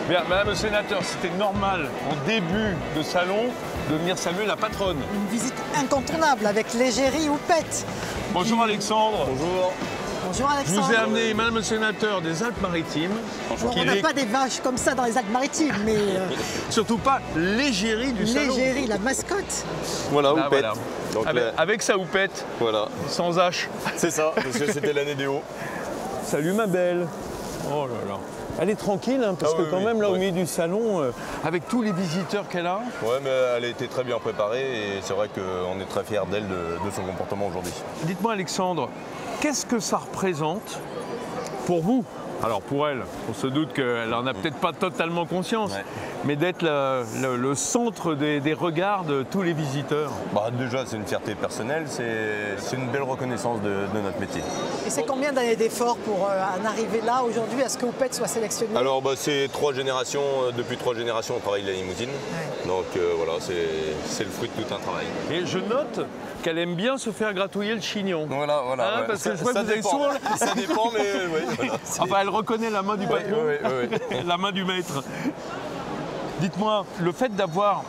Bien, Madame le sénateur, c'était normal en début de salon de venir saluer la patronne. Une visite incontournable avec l'égérie Houppette. Bonjour Alexandre. Bonjour. Bonjour Je Alexandre. vous ai amené, Madame le sénateur, des Alpes-Maritimes. Bon, on n'a pas des vaches comme ça dans les Alpes-Maritimes, mais Surtout pas l'égérie du salon. l'égérie, la mascotte. Voilà, Ah, Houppette. voilà. Donc, Avec sa houppette, voilà, sans H. c'est ça, parce que c'était l'année des hauts. Salut ma belle. Oh là là. Elle est tranquille, hein, parce Ah que oui, quand oui, même, là, au oui. milieu du salon, avec tous les visiteurs qu'elle a. Ouais, mais elle a été très bien préparée et c'est vrai qu'on est très fiers d'elle, de son comportement aujourd'hui. Dites-moi, Alexandre, qu'est-ce que ça représente pour vous? Alors pour elle, on se doute qu'elle n'en a peut-être pas totalement conscience, Ouais. mais d'être le centre des regards de tous les visiteurs. Bah, déjà, c'est une fierté personnelle, c'est une belle reconnaissance de notre métier. Et c'est combien d'années d'efforts pour en arriver là aujourd'hui à ce que Houppette soit sélectionné? Alors, bah, c'est 3 générations, depuis 3 générations, on travaille la limousine. Ouais. Donc voilà, c'est le fruit de tout un travail. Et je note qu'elle aime bien se faire gratouiller le chignon. Voilà, voilà. Hein, ouais. parce que je vois que ça vous avez dépend. souvent- Ça dépend, mais oui. Voilà, Enfin, elle reconnaît la main du patron, la main du maître. Dites-moi, le fait d'avoir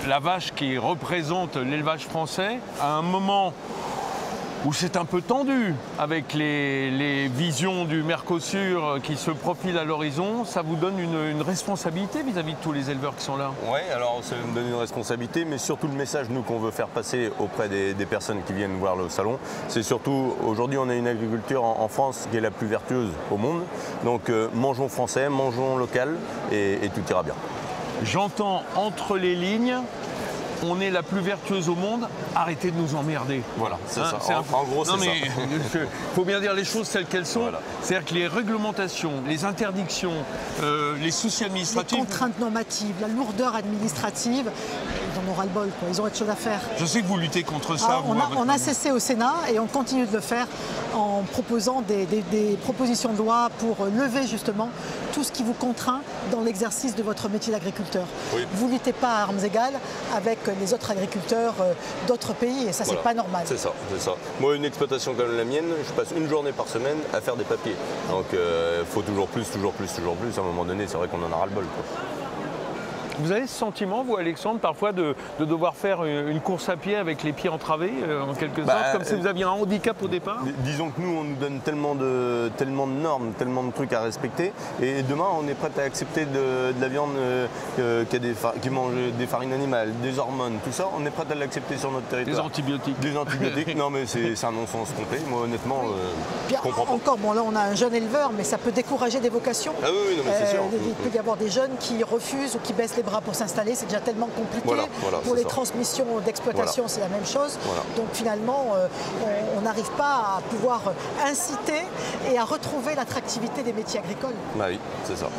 la vache qui représente l'élevage français à un moment où c'est un peu tendu avec les visions du Mercosur qui se profilent à l'horizon, ça vous donne une responsabilité vis-à-vis de tous les éleveurs qui sont là? Oui, alors ça me donne une responsabilité, mais surtout le message nous qu'on veut faire passer auprès des personnes qui viennent voir le salon, c'est surtout aujourd'hui on a une agriculture en France qui est la plus vertueuse au monde, donc mangeons français, mangeons local et tout ira bien. J'entends entre les lignes, on est la plus vertueuse au monde, arrêtez de nous emmerder. Voilà, c'est Hein, ça. En gros, c'est non, ça. mais il faut bien dire les choses telles qu'elles sont. Voilà. C'est-à-dire que les réglementations, les interdictions, les soucis Les administratifs. contraintes normatives, la lourdeur administrative, ils en ont ras-le-bol, quoi. Ils ont autre chose à faire. Je sais que vous luttez contre ça. Ah, vous, à votre on a niveau. cessé au Sénat et on continue de le faire en proposant des propositions de loi pour lever justement tout ce qui vous contraint dans l'exercice de votre métier d'agriculteur. Oui. Vous ne luttez pas à armes égales avec les autres agriculteurs d'autres pays et ça, Voilà. c'est pas normal. C'est ça, c'est ça. Moi, une exploitation comme la mienne, je passe une journée par semaine à faire des papiers. Donc, il faut toujours plus, toujours plus, toujours plus. À un moment donné, c'est vrai qu'on en a ras-le-bol, quoi. Vous avez ce sentiment, vous, Alexandre, parfois de devoir faire une course à pied avec les pieds entravés, en quelque sorte, comme si vous aviez un handicap au départ? Disons que nous, on nous donne tellement de normes, tellement de trucs à respecter. Et demain, on est prêt à accepter de la viande qui mange des farines animales, des hormones, tout ça. On est prêt à l'accepter sur notre territoire. Des antibiotiques. Des antibiotiques. Non, mais c'est un non-sens complet. Moi, honnêtement, Puis, je comprends pas. encore, bon là on a un jeune éleveur, mais ça peut décourager des vocations. Ah oui, non, mais c'est sûr. Il peut y avoir des jeunes qui refusent ou qui baissent les bras pour s'installer, c'est déjà tellement compliqué. Voilà, pour les c'est ça. transmissions d'exploitation, c'est la même chose. Voilà. Donc finalement, on n'arrive pas à pouvoir inciter et à retrouver l'attractivité des métiers agricoles. Bah oui, c'est ça.